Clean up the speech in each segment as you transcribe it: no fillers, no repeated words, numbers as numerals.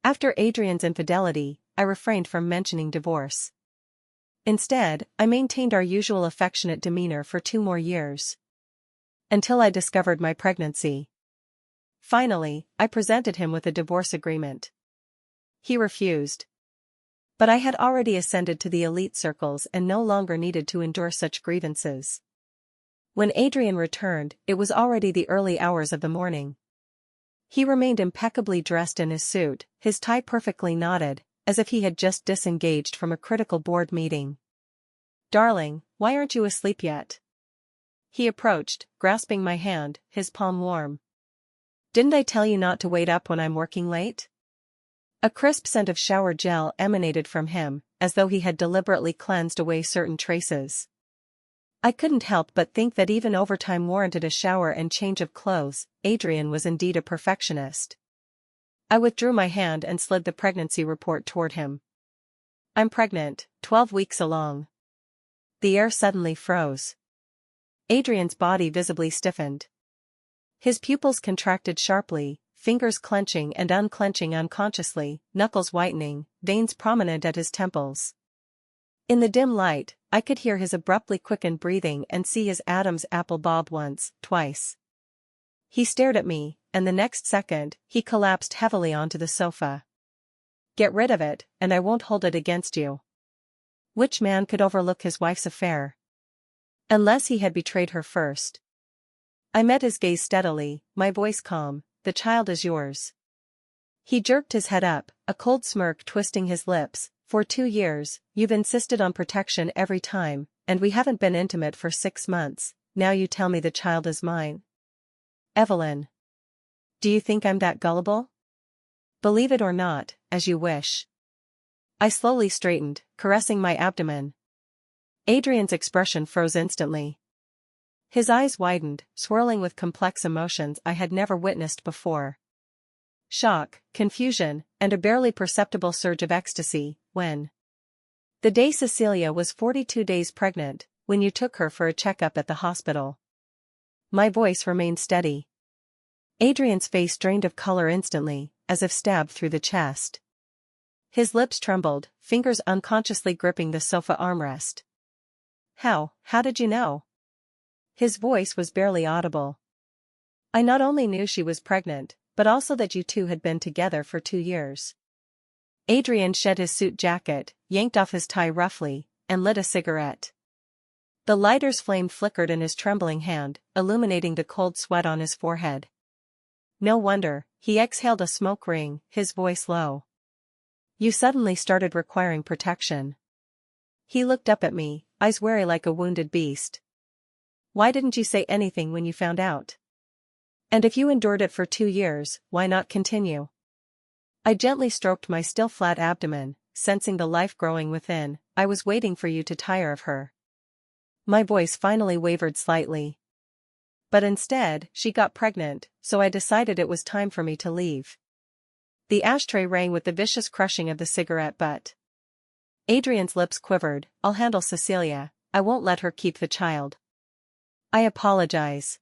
After Adrian's infidelity, I refrained from mentioning divorce. Instead, I maintained our usual affectionate demeanor for 2 more years. Until I discovered my pregnancy. Finally, I presented him with a divorce agreement. He refused. But I had already ascended to the elite circles and no longer needed to endure such grievances. When Adrian returned, it was already the early hours of the morning. He remained impeccably dressed in his suit, his tie perfectly knotted, as if he had just disengaged from a critical board meeting. "Darling, why aren't you asleep yet?" He approached, grasping my hand, his palm warm. "Didn't I tell you not to wait up when I'm working late?" A crisp scent of shower gel emanated from him, as though he had deliberately cleansed away certain traces. I couldn't help but think that even overtime warranted a shower and change of clothes. Adrian was indeed a perfectionist. I withdrew my hand and slid the pregnancy report toward him. "I'm pregnant, 12 weeks along." The air suddenly froze. Adrian's body visibly stiffened. His pupils contracted sharply, fingers clenching and unclenching unconsciously, knuckles whitening, veins prominent at his temples. In the dim light, I could hear his abruptly quickened breathing and see his Adam's apple bob once, twice. He stared at me, and the next second, he collapsed heavily onto the sofa. "Get rid of it, and I won't hold it against you." Which man could overlook his wife's affair? Unless he had betrayed her first. I met his gaze steadily, my voice calm. "The child is yours." He jerked his head up, a cold smirk twisting his lips. "For 2 years, you've insisted on protection every time, and we haven't been intimate for 6 months, now you tell me the child is mine. Evelyn. Do you think I'm that gullible?" "Believe it or not, as you wish." I slowly straightened, caressing my abdomen. Adrian's expression froze instantly. His eyes widened, swirling with complex emotions I had never witnessed before. Shock, confusion, and a barely perceptible surge of ecstasy. "When?" "The day Cecilia was 42 days pregnant, when you took her for a checkup at the hospital." My voice remained steady. Adrian's face drained of color instantly, as if stabbed through the chest. His lips trembled, fingers unconsciously gripping the sofa armrest. How did you know?" His voice was barely audible. "I not only knew she was pregnant, but also that you two had been together for 2 years. Adrian shed his suit jacket, yanked off his tie roughly, and lit a cigarette. The lighter's flame flickered in his trembling hand, illuminating the cold sweat on his forehead. No wonder, he exhaled a smoke ring, his voice low. "You suddenly started requiring protection." He looked up at me, eyes wary like a wounded beast. "Why didn't you say anything when you found out? And if you endured it for 2 years, why not continue?" I gently stroked my still flat abdomen, sensing the life growing within. "I was waiting for you to tire of her." My voice finally wavered slightly. "But instead, she got pregnant, so I decided it was time for me to leave." The ashtray rang with the vicious crushing of the cigarette butt. Adrian's lips quivered. "I'll handle Cecilia, I won't let her keep the child." "I apologize.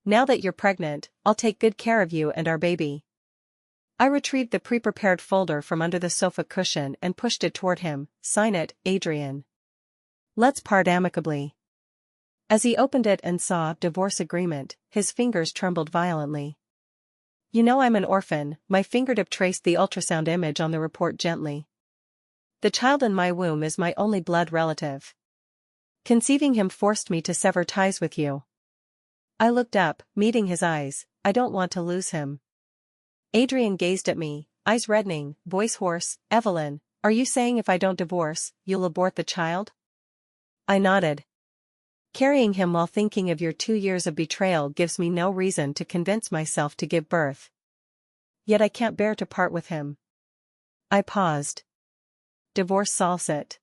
Now that you're pregnant, I'll take good care of you and our baby." I retrieved the pre-prepared folder from under the sofa cushion and pushed it toward him. "Sign it, Adrian. Let's part amicably." As he opened it and saw "divorce agreement," his fingers trembled violently. "You know I'm an orphan." My fingertip traced the ultrasound image on the report gently. "The child in my womb is my only blood relative. Conceiving him forced me to sever ties with you." I looked up, meeting his eyes. "I don't want to lose him." Adrian gazed at me, eyes reddening, voice hoarse. "Evelyn, are you saying if I don't divorce, you'll abort the child?" I nodded. "Carrying him while thinking of your 2 years of betrayal gives me no reason to convince myself to give birth. Yet I can't bear to part with him." I paused. "Divorce solves it.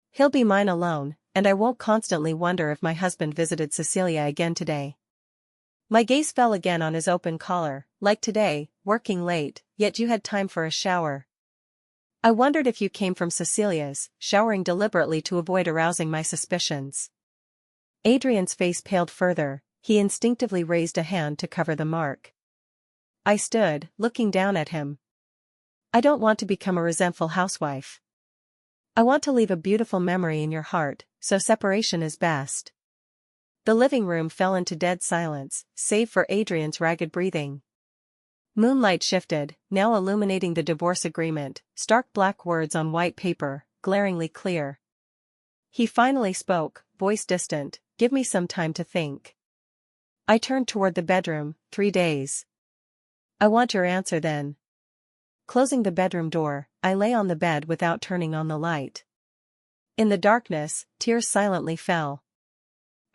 He'll be mine alone, and I won't constantly wonder if my husband visited Cecilia again today." My gaze fell again on his open collar. "Like today, working late, yet you had time for a shower. I wondered if you came from Cecilia's, showering deliberately to avoid arousing my suspicions." Adrian's face paled further, he instinctively raised a hand to cover the mark. I stood, looking down at him. I don't want to become a resentful housewife. I want to leave a beautiful memory in your heart, so separation is best. The living room fell into dead silence, save for Adrian's ragged breathing. Moonlight shifted, now illuminating the divorce agreement, stark black words on white paper, glaringly clear. He finally spoke, voice distant, "Give me some time to think." I turned toward the bedroom, 3 days. I want your answer then. Closing the bedroom door, I lay on the bed without turning on the light. In the darkness, tears silently fell.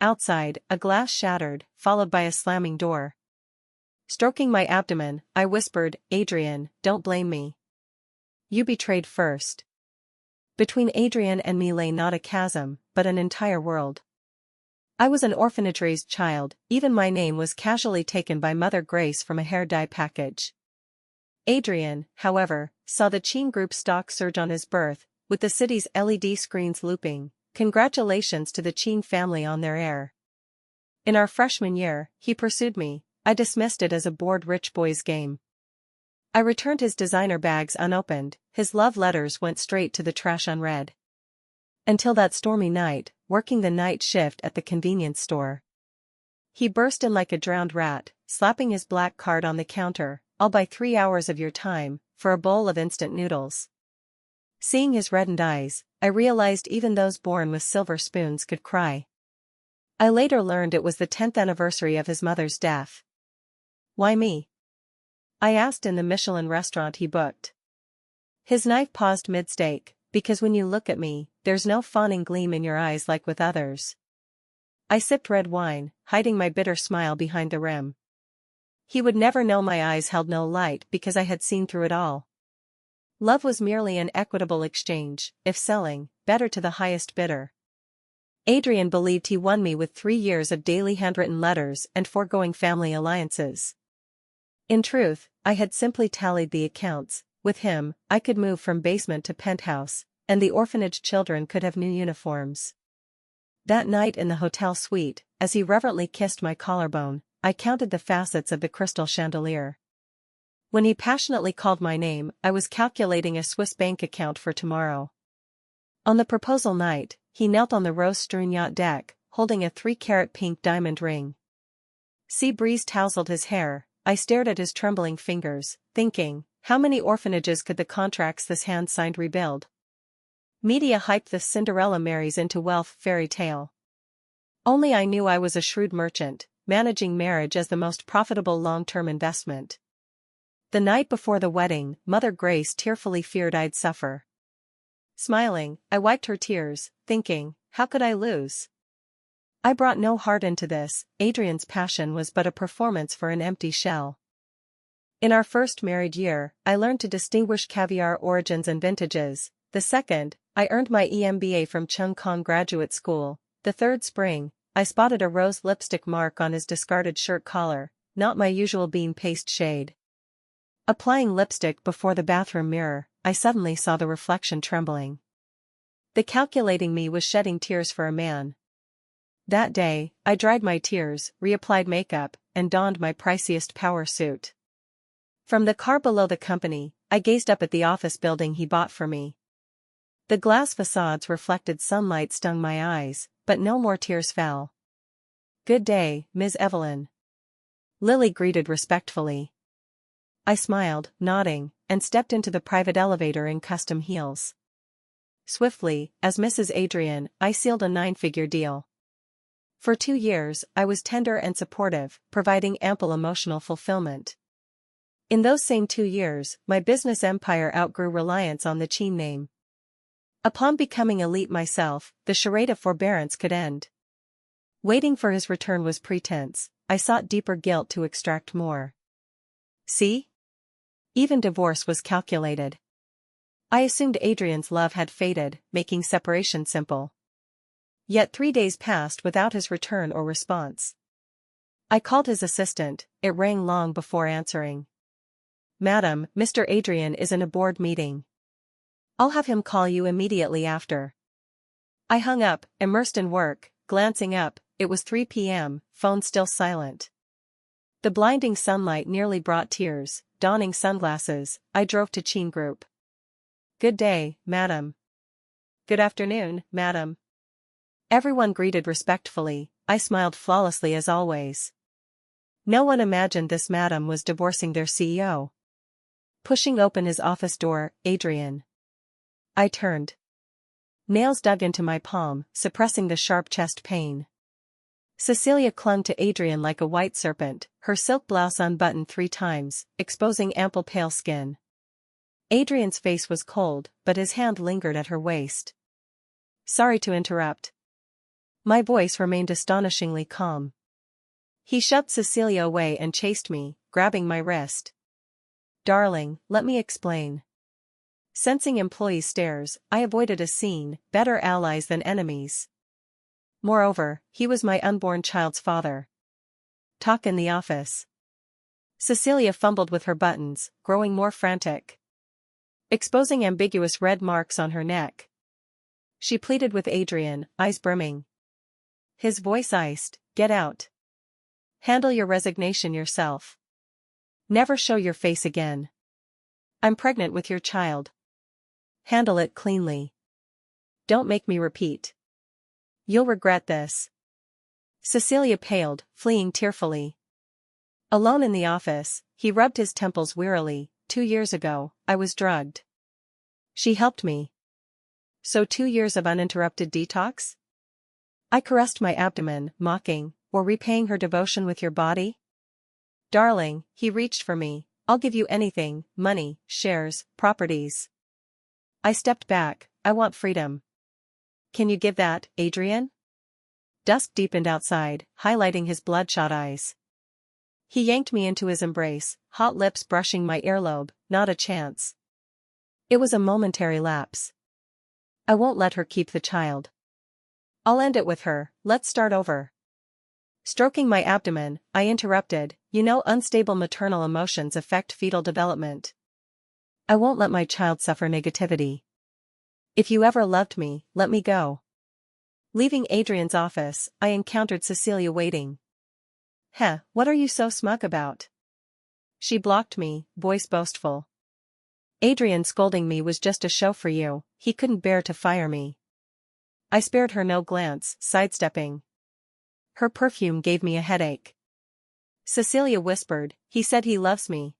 Outside, a glass shattered, followed by a slamming door. Stroking my abdomen, I whispered, "Adrian, don't blame me. You betrayed first." Between Adrian and me lay not a chasm, but an entire world. I was an orphanage-raised child, even my name was casually taken by Mother Grace from a hair dye package. Adrian, however, saw the Cheen Group stock surge on his birth, with the city's LED screens looping, "Congratulations to the Cheen family on their heir." In our freshman year, he pursued me. I dismissed it as a bored rich boy's game. I returned his designer bags unopened, his love letters went straight to the trash unread. Until that stormy night, working the night shift at the convenience store. He burst in like a drowned rat, slapping his black card on the counter, "I'll buy 3 hours of your time, for a bowl of instant noodles." Seeing his reddened eyes, I realized even those born with silver spoons could cry. I later learned it was the 10th anniversary of his mother's death. "Why me?" I asked in the Michelin restaurant he booked. His knife paused mid-steak, "Because when you look at me, there's no fawning gleam in your eyes like with others." I sipped red wine, hiding my bitter smile behind the rim. He would never know my eyes held no light because I had seen through it all. Love was merely an equitable exchange, if selling, better to the highest bidder. Adrian believed he won me with 3 years of daily handwritten letters and foregoing family alliances. In truth, I had simply tallied the accounts. With him, I could move from basement to penthouse, and the orphanage children could have new uniforms. That night in the hotel suite, as he reverently kissed my collarbone, I counted the facets of the crystal chandelier. When he passionately called my name, I was calculating a Swiss bank account for tomorrow. On the proposal night, he knelt on the rose-strewn yacht deck, holding a 3-carat pink diamond ring. Sea breeze tousled his hair. I stared at his trembling fingers, thinking, how many orphanages could the contracts this hand signed rebuild? Media hyped the Cinderella marries into wealth fairy tale. Only I knew I was a shrewd merchant, managing marriage as the most profitable long-term investment. The night before the wedding, Mother Grace tearfully feared I'd suffer. Smiling, I wiped her tears, thinking, how could I lose? I brought no heart into this. Adrian's passion was but a performance for an empty shell. In our first married year, I learned to distinguish caviar origins and vintages. The second, I earned my EMBA from Chung Kong Graduate School. The third spring, I spotted a rose lipstick mark on his discarded shirt collar, not my usual bean paste shade. Applying lipstick before the bathroom mirror, I suddenly saw the reflection trembling. The calculating me was shedding tears for a man. That day, I dried my tears, reapplied makeup, and donned my priciest power suit. From the car below the company, I gazed up at the office building he bought for me. The glass facades reflected sunlight stung my eyes, but no more tears fell. "Good day, Ms. Evelyn." Lily greeted respectfully. I smiled, nodding, and stepped into the private elevator in custom heels. Swiftly, as Mrs. Adrian, I sealed a 9-figure deal. For 2 years, I was tender and supportive, providing ample emotional fulfillment. In those same 2 years, my business empire outgrew reliance on the Cheen name. Upon becoming elite myself, the charade of forbearance could end. Waiting for his return was pretense. I sought deeper guilt to extract more. See? Even divorce was calculated. I assumed Adrian's love had faded, making separation simple. Yet 3 days passed without his return or response. I called his assistant. It rang long before answering. "Madam, Mr. Adrian is in a board meeting. I'll have him call you immediately after." I hung up, immersed in work, glancing up, it was 3 p.m., phone still silent. The blinding sunlight nearly brought tears. Donning sunglasses, I drove to Chin Group. Good day, madam. Good afternoon, madam. Everyone greeted respectfully. I smiled flawlessly as always. No one imagined this madam was divorcing their CEO. Pushing open his office door, Adrian. I turned. Nails dug into my palm, suppressing the sharp chest pain. Cecilia clung to Adrian like a white serpent, her silk blouse unbuttoned 3 times, exposing ample pale skin. Adrian's face was cold, but his hand lingered at her waist. Sorry to interrupt. My voice remained astonishingly calm. He shoved Cecilia away and chased me, grabbing my wrist. Darling, let me explain. Sensing employees' stares, I avoided a scene. Better allies than enemies. Moreover, he was my unborn child's father. Talk in the office. Cecilia fumbled with her buttons, growing more frantic. Exposing ambiguous red marks on her neck. She pleaded with Adrian, eyes brimming. His voice iced, get out. Handle your resignation yourself. Never show your face again. I'm pregnant with your child. Handle it cleanly. Don't make me repeat. You'll regret this. Cecilia paled, fleeing tearfully. Alone in the office, he rubbed his temples wearily. 2 years ago, I was drugged. She helped me. So 2 years of uninterrupted detox? I caressed my abdomen, mocking, or repaying her devotion with your body? Darling, he reached for me. I'll give you anything, money, shares, properties. I stepped back. I want freedom. Can you give that, Adrian? Dusk deepened outside, highlighting his bloodshot eyes. He yanked me into his embrace, hot lips brushing my earlobe. Not a chance. It was a momentary lapse. I won't let her keep the child. I'll end it with her. Let's start over. Stroking my abdomen, I interrupted. You know, unstable maternal emotions affect fetal development. I won't let my child suffer negativity. If you ever loved me, let me go. Leaving Adrian's office, I encountered Cecilia waiting. What are you so smug about? She blocked me, voice boastful. Adrian scolding me was just a show for you. He couldn't bear to fire me. I spared her no glance, sidestepping. Her perfume gave me a headache. Cecilia whispered, he said he loves me.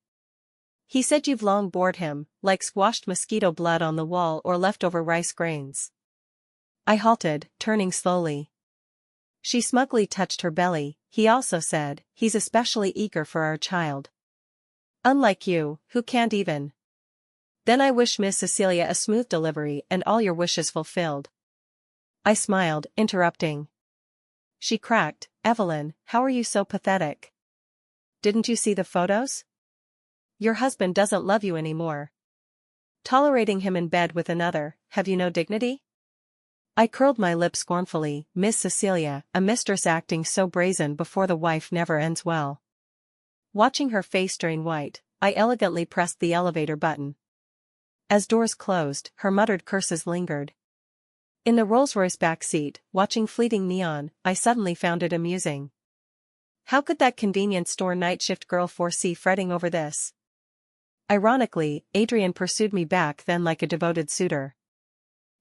He said you've long bored him, like squashed mosquito blood on the wall or leftover rice grains. I halted, turning slowly. She smugly touched her belly. He also said, he's especially eager for our child. Unlike you, who can't even. Then I wish Miss Cecilia a smooth delivery and all your wishes fulfilled. I smiled, interrupting. She cracked, Evelyn, how are you so pathetic? Didn't you see the photos? Your husband doesn't love you anymore. Tolerating him in bed with another, have you no dignity? I curled my lip scornfully. Miss Cecilia, a mistress acting so brazen before the wife never ends well. Watching her face drain white, I elegantly pressed the elevator button. As doors closed, her muttered curses lingered. In the Rolls-Royce back seat, watching fleeting neon, I suddenly found it amusing. How could that convenience store night shift girl foresee fretting over this? Ironically, Adrian pursued me back then like a devoted suitor.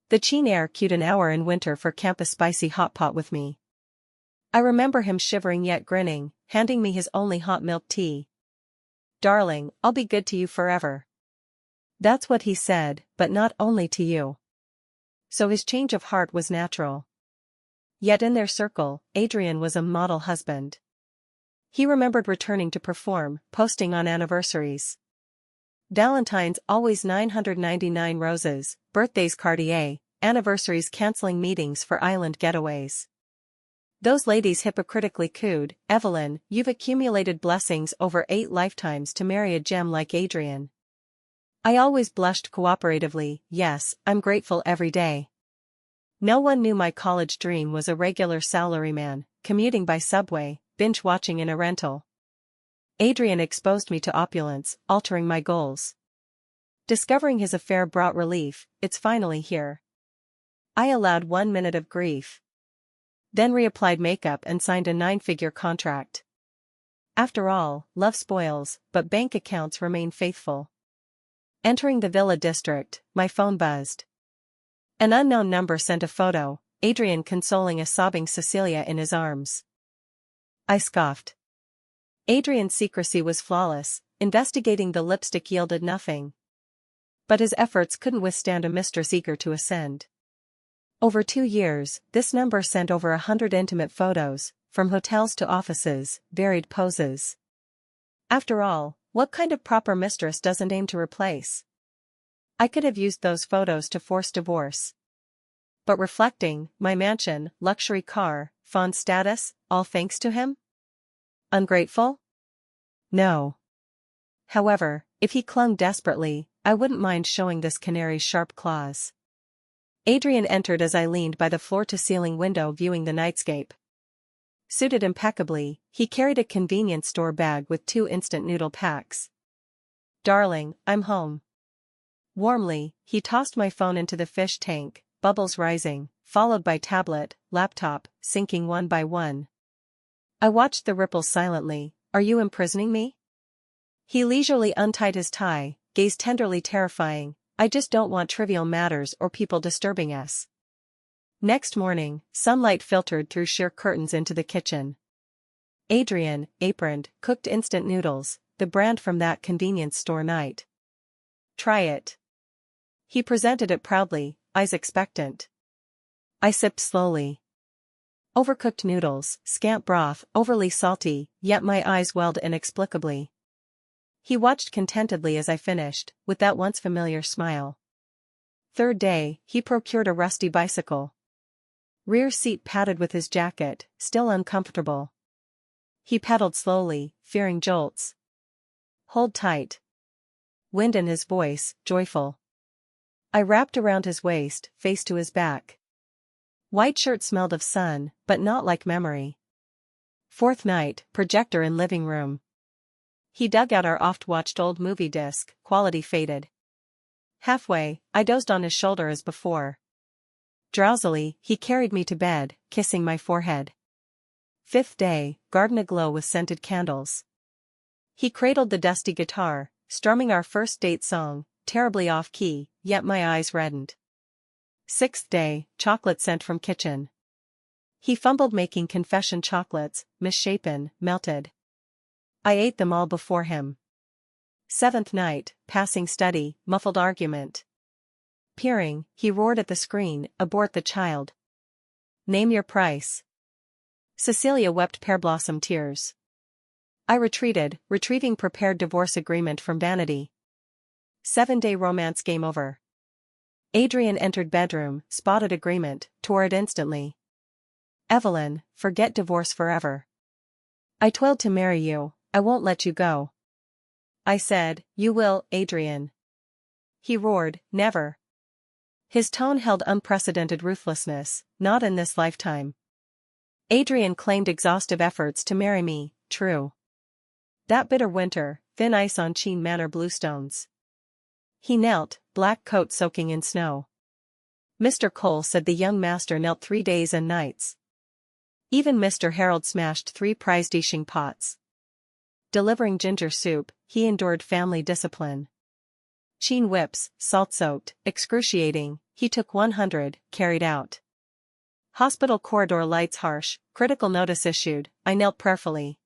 The Chin air queued an hour in winter for campus spicy hot pot with me. I remember him shivering yet grinning, handing me his only hot milk tea. Darling, I'll be good to you forever. That's what he said, but not only to you. So his change of heart was natural. Yet in their circle, Adrian was a model husband. He remembered returning to perform, posting on anniversaries. Valentine's always 999 roses, birthdays Cartier, anniversaries canceling meetings for island getaways. Those ladies hypocritically cooed, Evelyn, you've accumulated blessings over 8 lifetimes to marry a gem like Adrian. I always blushed cooperatively, yes, I'm grateful every day. No one knew my college dream was a regular salaryman, commuting by subway, binge-watching in a rental. Adrian exposed me to opulence, altering my goals. Discovering his affair brought relief. It's finally here. I allowed 1 minute of grief. Then reapplied makeup and signed a 9-figure contract. After all, love spoils, but bank accounts remain faithful. Entering the Villa district, my phone buzzed. An unknown number sent a photo, Adrian consoling a sobbing Cecilia in his arms. I scoffed. Adrian's secrecy was flawless, investigating the lipstick yielded nothing. But his efforts couldn't withstand a mistress eager to ascend. Over 2 years, this number sent over 100 intimate photos, from hotels to offices, varied poses. After all, what kind of proper mistress doesn't aim to replace? I could have used those photos to force divorce. But reflecting, my mansion, luxury car, fond status, all thanks to him? Ungrateful? No. However, if he clung desperately, I wouldn't mind showing this canary's sharp claws. Adrian entered as I leaned by the floor-to-ceiling window viewing the nightscape. Suited impeccably, he carried a convenience store bag with 2 instant noodle packs. Darling, I'm home. Warmly, he tossed my phone into the fish tank, bubbles rising, followed by tablet, laptop, sinking one by one. I watched the ripples silently. Are you imprisoning me? He leisurely untied his tie, gaze tenderly terrifying. I just don't want trivial matters or people disturbing us. Next morning, sunlight filtered through sheer curtains into the kitchen. Adrian, aproned, cooked instant noodles, the brand from that convenience store night. Try it. He presented it proudly, eyes expectant. I sipped slowly. Overcooked noodles, scant broth, overly salty, yet my eyes welled inexplicably. He watched contentedly as I finished, with that once familiar smile. Third day, he procured a rusty bicycle. Rear seat padded with his jacket, still uncomfortable. He pedaled slowly, fearing jolts. Hold tight. Wind in his voice, joyful. I wrapped around his waist, face to his back. White shirt smelled of sun, but not like memory. Fourth night, projector in living room. He dug out our oft-watched old movie disc, quality faded. Halfway, I dozed on his shoulder as before. Drowsily, he carried me to bed, kissing my forehead. Fifth day, garden aglow with scented candles. He cradled the dusty guitar, strumming our first date song, terribly off-key, yet my eyes reddened. Sixth day, chocolate sent from kitchen. He fumbled making confession chocolates, misshapen, melted. I ate them all before him. Seventh night, passing study, muffled argument. Peering, he roared at the screen, abort the child. Name your price. Cecilia wept pear-blossom tears. I retreated, retrieving prepared divorce agreement from vanity. 7-day romance game over. Adrian entered bedroom, spotted agreement, tore it instantly. Evelyn, forget divorce forever. I toiled to marry you, I won't let you go. I said, you will, Adrian. He roared, never. His tone held unprecedented ruthlessness, not in this lifetime. Adrian claimed exhaustive efforts to marry me, true. That bitter winter, thin ice on Cheyne Manor bluestones. He knelt, black coat soaking in snow. Mr. Cole said the young master knelt 3 days and nights. Even Mr. Harold smashed 3 prize dishing pots. Delivering ginger soup, he endured family discipline. Cheyne whips, salt-soaked, excruciating, he took 100, carried out. Hospital corridor lights harsh, critical notice issued, I knelt prayerfully.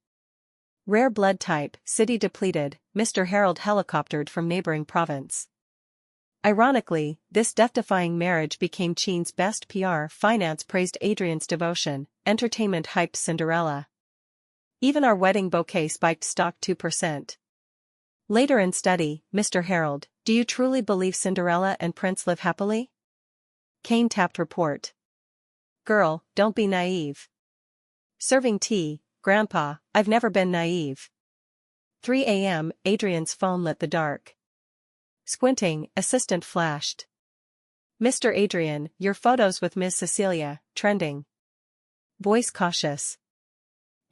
Rare blood type, city depleted, Mr. Harold helicoptered from neighboring province. Ironically, this death-defying marriage became Cheyne's best PR. Finance praised Adrian's devotion, entertainment hyped Cinderella. Even our wedding bouquet spiked stock 2%. Later in study, Mr. Harold, do you truly believe Cinderella and Prince live happily? Kane tapped report. Girl, don't be naive. Serving tea, Grandpa, I've never been naive. 3 a.m., Adrian's phone lit the dark. Squinting, assistant flashed. Mr. Adrian, your photos with Ms. Cecilia, trending. Voice cautious.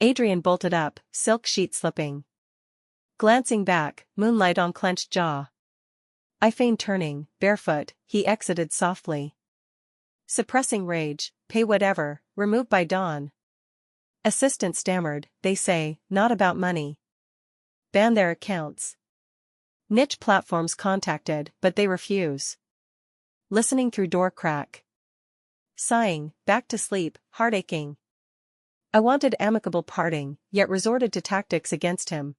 Adrian bolted up, silk sheet slipping. Glancing back, moonlight on clenched jaw. I feigned turning, barefoot, he exited softly. Suppressing rage, pay whatever, removed by dawn. Assistant stammered, they say, not about money. Ban their accounts. Niche platforms contacted, but they refuse. Listening through door crack. Sighing, back to sleep, heart aching. I wanted amicable parting, yet resorted to tactics against him.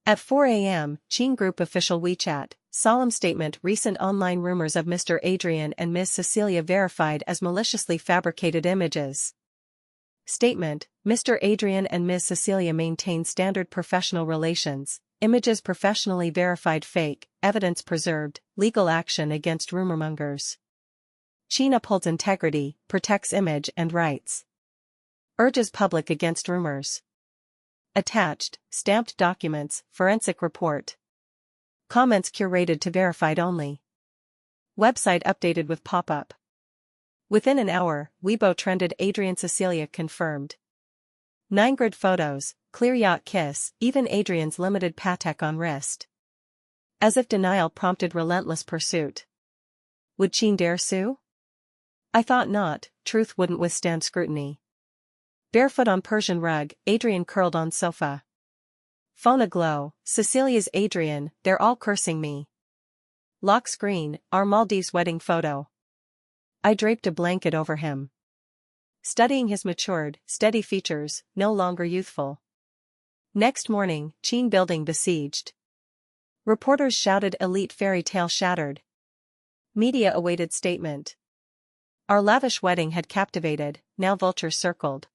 At 4 a.m., Qing Group official WeChat, solemn statement: recent online rumors of Mr. Adrian and Ms. Cecilia verified as maliciously fabricated images. Statement: Mr. Adrian and Ms. Cecilia maintain standard professional relations, images professionally verified fake, evidence preserved, legal action against rumormongers. Qing upholds integrity, protects image and rights. Urges public against rumors. Attached, stamped documents, forensic report. Comments curated to verified only. Website updated with pop-up. Within an hour, Weibo trended Adrian Cecilia confirmed. 9 grid photos, clear yacht kiss, even Adrian's limited Patek on wrist. As if denial prompted relentless pursuit. Would Qing dare sue? I thought not, truth wouldn't withstand scrutiny. Barefoot on Persian rug, Adrian curled on sofa. Phone aglow, Cecilia's Adrian, they're all cursing me. Lock screen, our Maldives wedding photo. I draped a blanket over him. Studying his matured, steady features, no longer youthful. Next morning, Qing building besieged. Reporters shouted elite fairy tale shattered. Media awaited statement. Our lavish wedding had captivated, now vultures circled.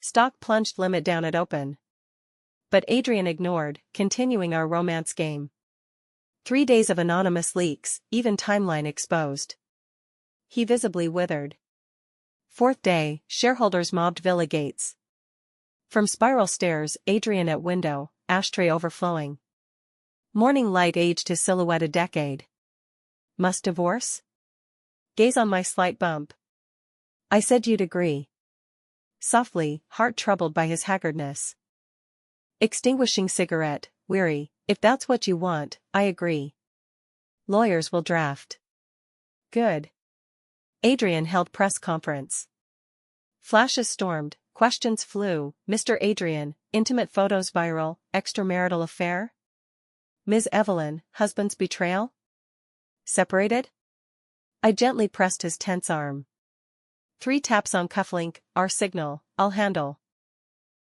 Stock plunged limit down at open. But Adrian ignored, continuing our romance game. 3 days of anonymous leaks, even timeline exposed. He visibly withered. 4th day, shareholders mobbed villa gates. From spiral stairs, Adrian at window, ashtray overflowing. Morning light aged his silhouette a decade. Must divorce? Gaze on my slight bump. I said you'd agree. Softly, heart troubled by his haggardness. Extinguishing cigarette, weary, if that's what you want, I agree. Lawyers will draft. Good. Adrian held press conference. Flashes stormed, questions flew. Mr. Adrian, intimate photos viral, extramarital affair? Ms. Evelyn, husband's betrayal? Separated? I gently pressed his tense arm. 3 taps on cufflink, our signal, I'll handle.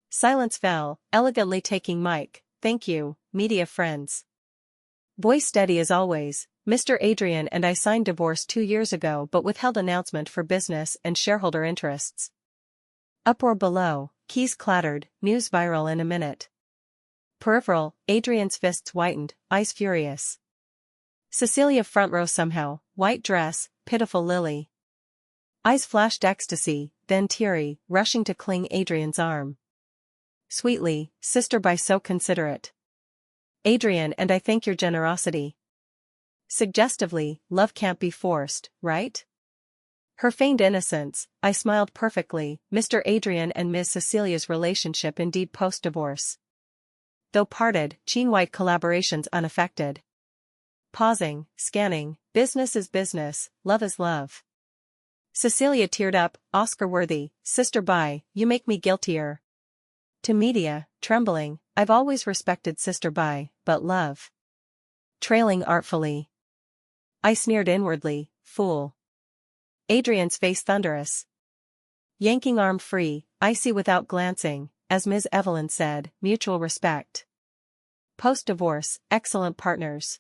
Silence fell, elegantly taking mic, thank you, media friends. Voice steady as always, Mr. Adrian and I signed divorce 2 years ago but withheld announcement for business and shareholder interests. Uproar below, keys clattered, news viral in a minute. Peripheral, Adrian's fists whitened, eyes furious. Cecilia front row somehow, white dress, pitiful lily. Eyes flashed ecstasy, then teary, rushing to cling Adrian's arm. Sweetly, sister by so considerate. Adrian and I thank your generosity. Suggestively, love can't be forced, right? Her feigned innocence, I smiled perfectly, Mr. Adrian and Ms. Cecilia's relationship indeed post-divorce. Though parted, Qing White collaborations unaffected. Pausing, scanning, business is business, love is love. Cecilia teared up, Oscar-worthy, sister by, you make me guiltier. To media, trembling, I've always respected sister by, but love. Trailing artfully. I sneered inwardly, fool. Adrian's face thunderous. Yanking arm free, icy without glancing, as Ms. Evelyn said, mutual respect. Post-divorce, excellent partners.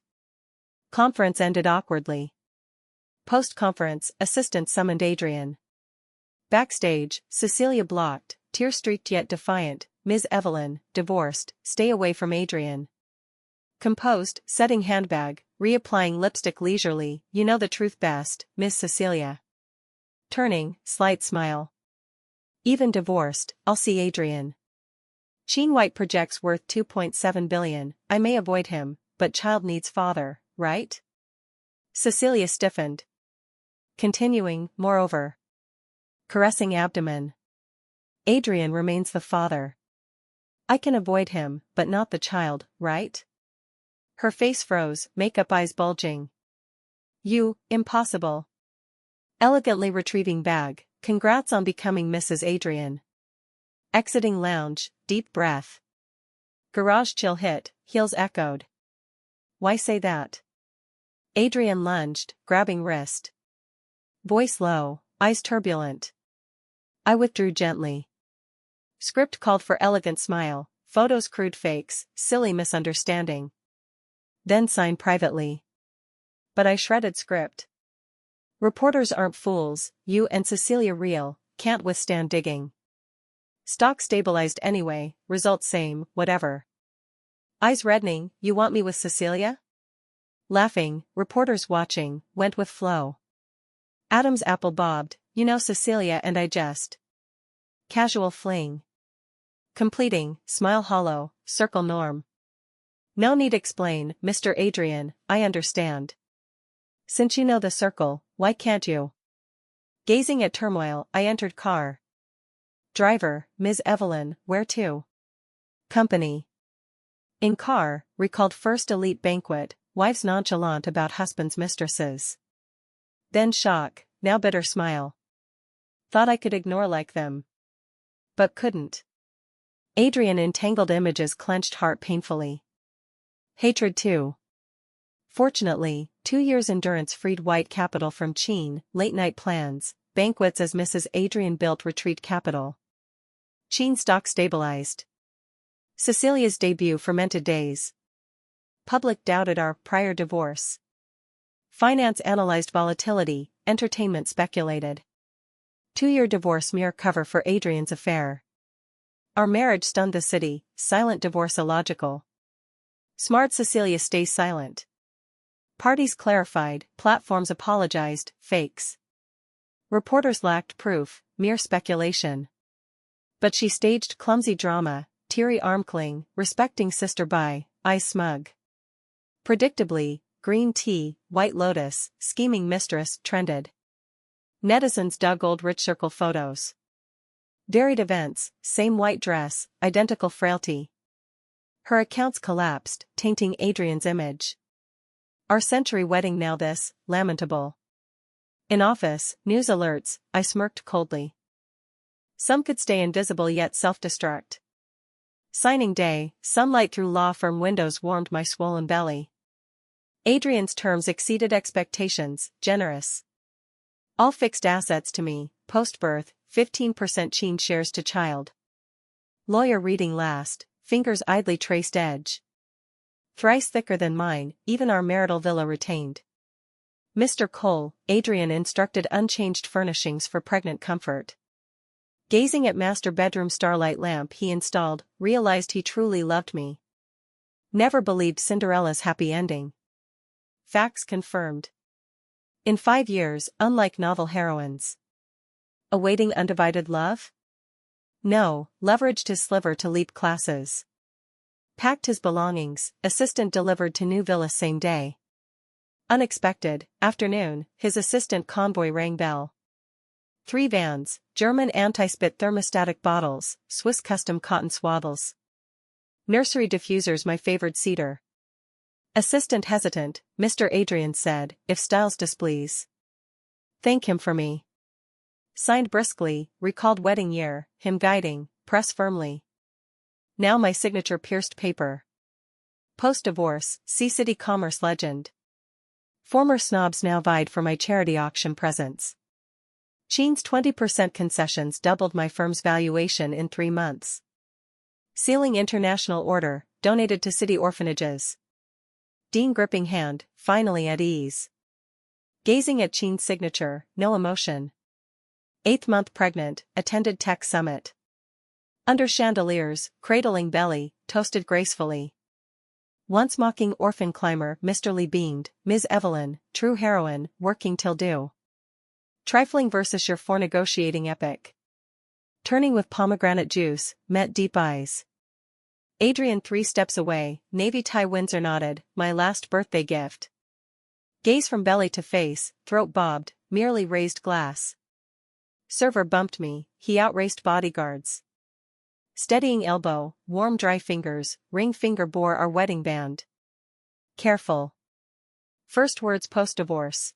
Conference ended awkwardly. Post-conference, assistant summoned Adrian. Backstage, Cecilia blocked, tear-streaked yet defiant, Ms. Evelyn, divorced, stay away from Adrian. Composed, setting handbag, reapplying lipstick leisurely, you know the truth best, Miss Cecilia. Turning, slight smile. Even divorced, I'll see Adrian. Qing White projects worth $2.7 billion, I may avoid him, but child needs father, right? Cecilia stiffened. Continuing, moreover. Caressing abdomen. Adrian remains the father. I can avoid him, but not the child, right? Her face froze, makeup eyes bulging. You, impossible. Elegantly retrieving bag, congrats on becoming Mrs. Adrian. Exiting lounge, deep breath. Garage chill hit, heels echoed. Why say that? Adrian lunged, grabbing wrist. Voice low, eyes turbulent. I withdrew gently. Script called for elegant smile, photos crude fakes, silly misunderstanding. Then sign privately. But I shredded script. Reporters aren't fools, you and Cecilia real, can't withstand digging. Stock stabilized anyway, result same, whatever. Eyes reddening, you want me with Cecilia? Laughing, reporters watching, went with flow. Adam's apple bobbed, you know Cecilia and I just. Casual fling. Completing, smile hollow, circle norm. No need explain, Mr. Adrian, I understand. Since you know the circle, why can't you? Gazing at turmoil, I entered car. Driver, Ms. Evelyn, where to? Company. In car, recalled first elite banquet, wives nonchalant about husband's mistresses. Then shock, now bitter smile. Thought I could ignore like them. But couldn't. Adrian entangled images clenched heart painfully. Hatred too. Fortunately, 2 years endurance freed white capital from Cheen, late-night plans, banquets as Mrs. Adrian built retreat capital. Cheen stock stabilized. Cecilia's debut fermented days. Public doubted our prior divorce. Finance analyzed volatility, entertainment speculated. 2-year divorce mere cover for Adrian's affair. Our marriage stunned the city, silent divorce illogical. Smart Cecilia stays silent. Parties clarified, platforms apologized, fakes. Reporters lacked proof, mere speculation. But she staged clumsy drama, teary arm cling, respecting sister by, eyes smug. Predictably, green tea, white lotus, scheming mistress, trended. Netizens dug old rich circle photos. Varied events, same white dress, identical frailty. Her accounts collapsed, tainting Adrian's image. Our century wedding now this, lamentable. In office, news alerts, I smirked coldly. Some could stay invisible yet self-destruct. Signing day, sunlight through law firm windows warmed my swollen belly. Adrian's terms exceeded expectations, generous. All fixed assets to me, post-birth, 15% Cheen shares to child. Lawyer reading last, fingers idly traced edge. Thrice thicker than mine, even our marital villa retained. Mr. Cole, Adrian instructed unchanged furnishings for pregnant comfort. Gazing at master bedroom starlight lamp he installed, realized he truly loved me. Never believed Cinderella's happy ending. Facts confirmed. In 5 years, unlike novel heroines. Awaiting undivided love? No, leveraged his sliver to leap classes. Packed his belongings, assistant delivered to new villa same day. Unexpected, afternoon, his assistant convoy rang bell. 3 vans, German anti-spit thermostatic bottles, Swiss custom cotton swaddles. Nursery diffusers my favored cedar. Assistant hesitant, Mr. Adrian said, if styles displease. Thank him for me. Signed briskly, recalled wedding year, him guiding, press firmly. Now my signature pierced paper. Post-divorce, see city commerce legend. Former snobs now vied for my charity auction presents. Cheen's 20% concessions doubled my firm's valuation in 3 months. Sealing international order, donated to city orphanages. Dean gripping hand, finally at ease. Gazing at Cheen's signature, no emotion. 8th month pregnant, attended tech summit. Under chandeliers, cradling belly, toasted gracefully. Once mocking orphan climber Mr. Lee beamed, Ms. Evelyn, true heroine, working till due. Trifling versus your for negotiating epic. Turning with pomegranate juice, met deep eyes. Adrian 3 steps away, navy tie Windsor nodded, my last birthday gift. Gaze from belly to face, throat bobbed, merely raised glass. Server bumped me, he outraced bodyguards. Steadying elbow, warm dry fingers, ring finger bore our wedding band. Careful. First words post-divorce.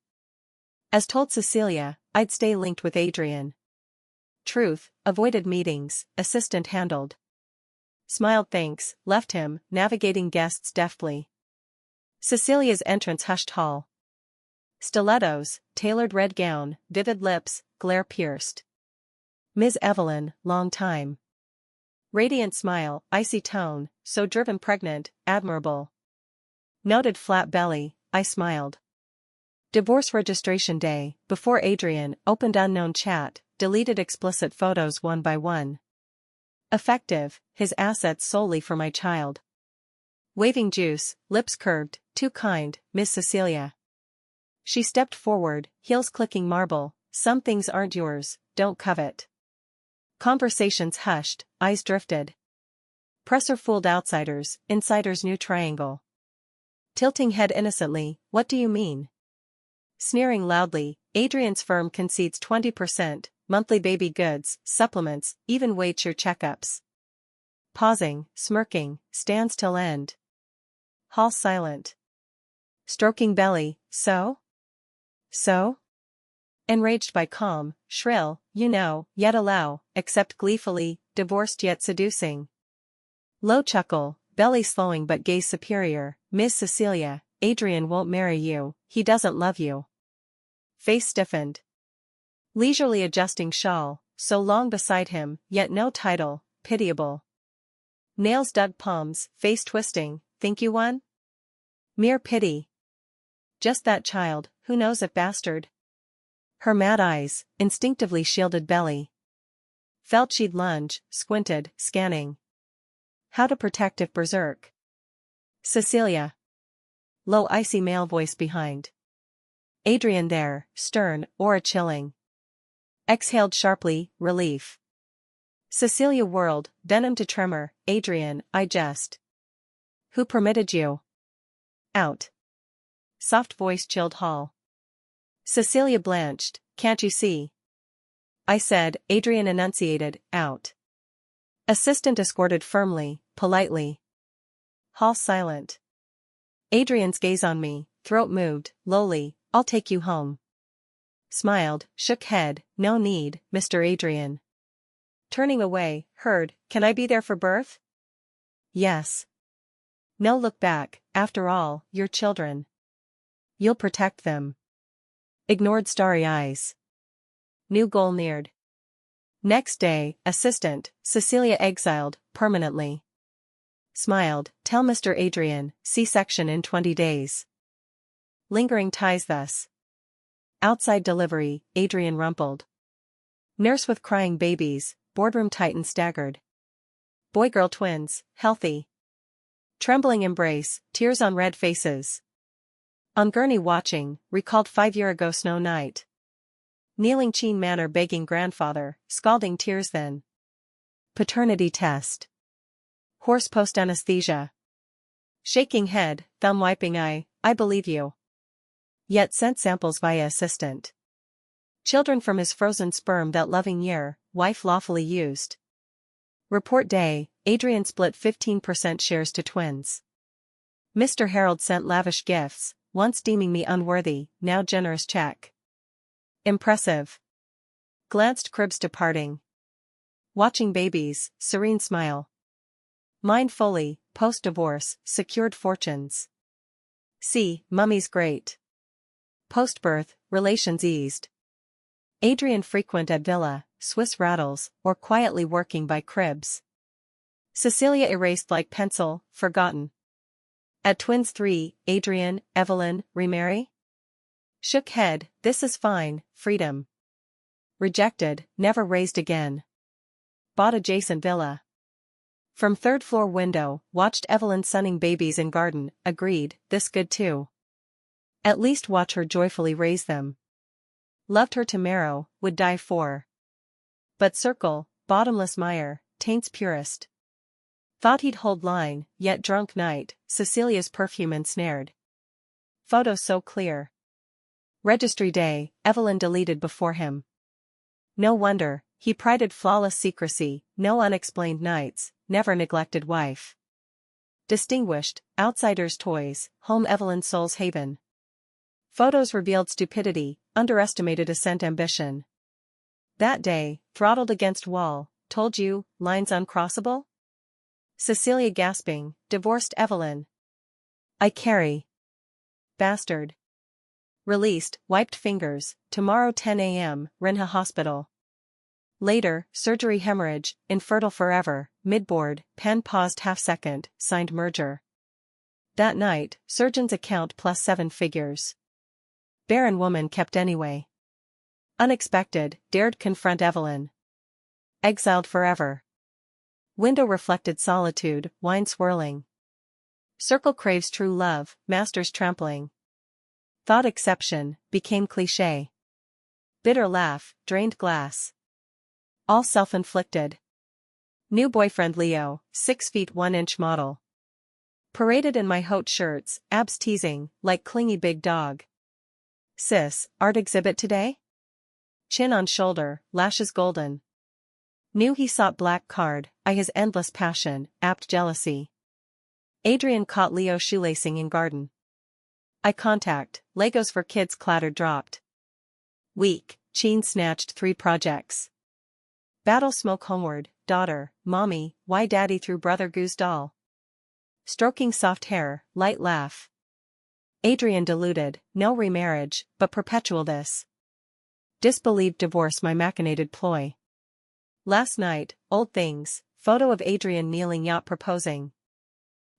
As told Cecilia, I'd stay linked with Adrian. truth, avoided meetings, assistant handled. Smiled thanks, left him, navigating guests deftly. Cecilia's entrance hushed hall. Stilettos, tailored red gown, vivid lips, glare pierced. Ms. Evelyn, long time. Radiant smile, icy tone, so driven pregnant, admirable. Noted flat belly, I smiled. Divorce registration day, before Adrian, opened unknown chat, deleted explicit photos one by one. Effective, his assets solely for my child. Waving juice, lips curved, too kind, Miss Cecilia. She stepped forward, heels clicking marble, some things aren't yours, don't covet. Conversations hushed, eyes drifted. Presser fooled outsiders, insiders new triangle. Tilting head innocently, what do you mean? Sneering loudly, Adrian's firm concedes 20%, monthly baby goods, supplements, even waits your checkups. Pausing, smirking, stands till end. Hall silent. Stroking belly, so? So? Enraged by calm, shrill, you know, yet allow, accept gleefully, divorced yet seducing. Low chuckle, belly slowing but gaze superior, Miss Cecilia, Adrian won't marry you, he doesn't love you. Face stiffened. Leisurely adjusting shawl, so long beside him, yet no title, pitiable. Nails dug palms, face twisting, think you won? Mere pity. Just that child, who knows if bastard? Her mad eyes, instinctively shielded belly. Felt she'd lunge, squinted, scanning. How to protect if berserk. Cecilia. Low icy male voice behind. Adrian there, stern, aura chilling. Exhaled sharply, relief. Cecilia whirled, venom to tremor, Adrian, I jest. Who permitted you? Out. Soft voice chilled hall. Cecilia blanched, can't you see? I said, Adrian enunciated, out. Assistant escorted firmly, politely. Hall silent. Adrian's gaze on me, throat moved, lowly, I'll take you home. Smiled, shook head, no need, Mr. Adrian. Turning away, heard, can I be there for birth? Yes. No look back, after all, you're children. You'll protect them. Ignored starry eyes. New goal neared. Next day, assistant, Cecilia exiled, permanently. Smiled, tell Mr. Adrian, C-section in 20 days. Lingering ties thus. Outside delivery, Adrian rumpled. Nurse with crying babies, boardroom titan staggered. Boy-girl twins, healthy. Trembling embrace, tears on red faces. On gurney watching, recalled 5 year ago snow night. Kneeling Cheen manor begging grandfather, scalding tears then. Paternity test. Horse post anesthesia. Shaking head, thumb wiping eye, I believe you. Yet sent samples via assistant. Children from his frozen sperm that loving year, wife lawfully used. Report day, Adrian split 15% shares to twins. Mr. Harold sent lavish gifts, once deeming me unworthy, now generous check. Impressive. Glanced cribs departing. Watching babies, serene smile. Mind fully, post-divorce, secured fortunes. See, mummy's great. Post-birth, relations eased. Adrian frequent at villa, Swiss rattles, or quietly working by cribs. Cecilia erased like pencil, forgotten. At twins 3, Adrian, Evelyn, remarry? Shook head, this is fine, freedom. Rejected, never raised again. Bought adjacent villa. From third floor window, watched Evelyn sunning babies in garden, agreed, this good too. At least watch her joyfully raise them. Loved her to marrow, would die for. But circle, bottomless mire, taints purest. Thought he'd hold line, yet drunk night, Cecilia's perfume ensnared. Photo so clear. Registry day, Evelyn deleted before him. No wonder, he prided flawless secrecy, no unexplained nights, never neglected wife. Distinguished, outsiders' toys, home Evelyn's soul's haven. Photos revealed stupidity, underestimated ascent ambition. That day, throttled against wall, told you, lines uncrossable? Cecilia gasping, divorced Evelyn. I carry. Bastard. Released, wiped fingers, tomorrow 10 a.m., Renha Hospital. Later, surgery hemorrhage, infertile forever, midboard, pen paused half-second, signed merger. That night, surgeon's account plus 7 figures. Barren woman kept anyway. Unexpected, dared confront Evelyn. Exiled forever. Window reflected solitude, wine swirling. Circle craves true love, masters trampling. Thought exception, became cliché. Bitter laugh, drained glass. All self-inflicted. New boyfriend Leo, 6 feet 1 inch model. Paraded in my haute shirts, abs teasing, like clingy big dog. Sis, art exhibit today? Chin on shoulder, lashes golden. Knew he sought black card, I his endless passion, apt jealousy. Adrian caught Leo shoelacing in garden. Eye contact, Legos for kids clattered dropped. Weak, Chin snatched 3 projects. Battle smoke homeward, daughter, mommy, why daddy threw brother goose doll. Stroking soft hair, light laugh. Adrian deluded, no remarriage, but perpetual this. Disbelieved divorce my machinated ploy. Last night, old things, photo of Adrian kneeling yacht proposing.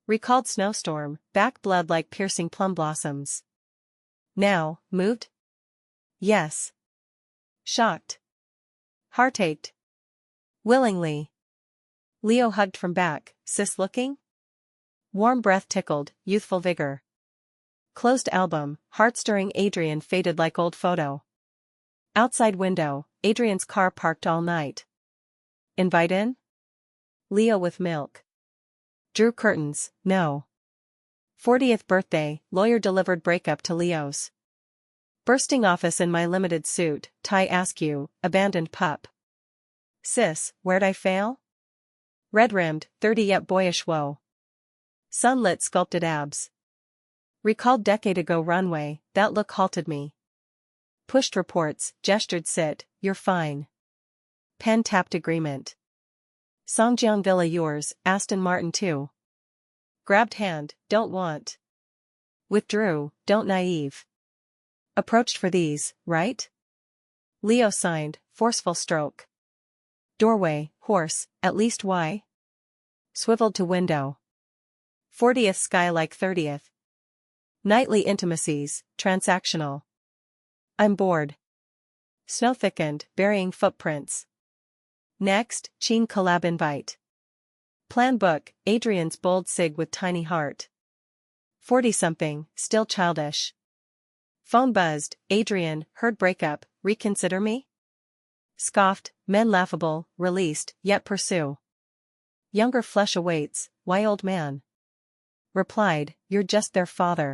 Recalled snowstorm, back blood like piercing plum blossoms. Now, moved? Yes. Shocked. Heart-ached. Willingly. Leo hugged from back, sis looking? Warm breath tickled, youthful vigor. Closed album, heart-stirring Adrian faded like old photo. Outside window, Adrian's car parked all night. Invite in? Leo with milk. Drew curtains, no. 40th birthday, lawyer delivered breakup to Leo's. Bursting office in my limited suit, tie askew, abandoned pup. Sis, where'd I fail? Red-rimmed, 30 yet boyish woe. Sunlit sculpted abs. Recalled decade ago runway, that look halted me. Pushed reports, gestured sit, you're fine. Pen tapped agreement. Songjiang Villa yours, Aston Martin too. Grabbed hand, don't want. Withdrew, don't naive. Approached for these, right? Leo signed, forceful stroke. Doorway, horse, at least why? Swiveled to window. 40th sky like 30th. Nightly intimacies, transactional. I'm bored. Snow thickened, burying footprints. Next, Chin collab invite. Plan book, Adrian's bold sig with tiny heart. 40-something, still childish. Phone buzzed, Adrian, heard breakup, reconsider me? Scoffed, men laughable, released, yet pursue. Younger flesh awaits, why old man? Replied, you're just their father.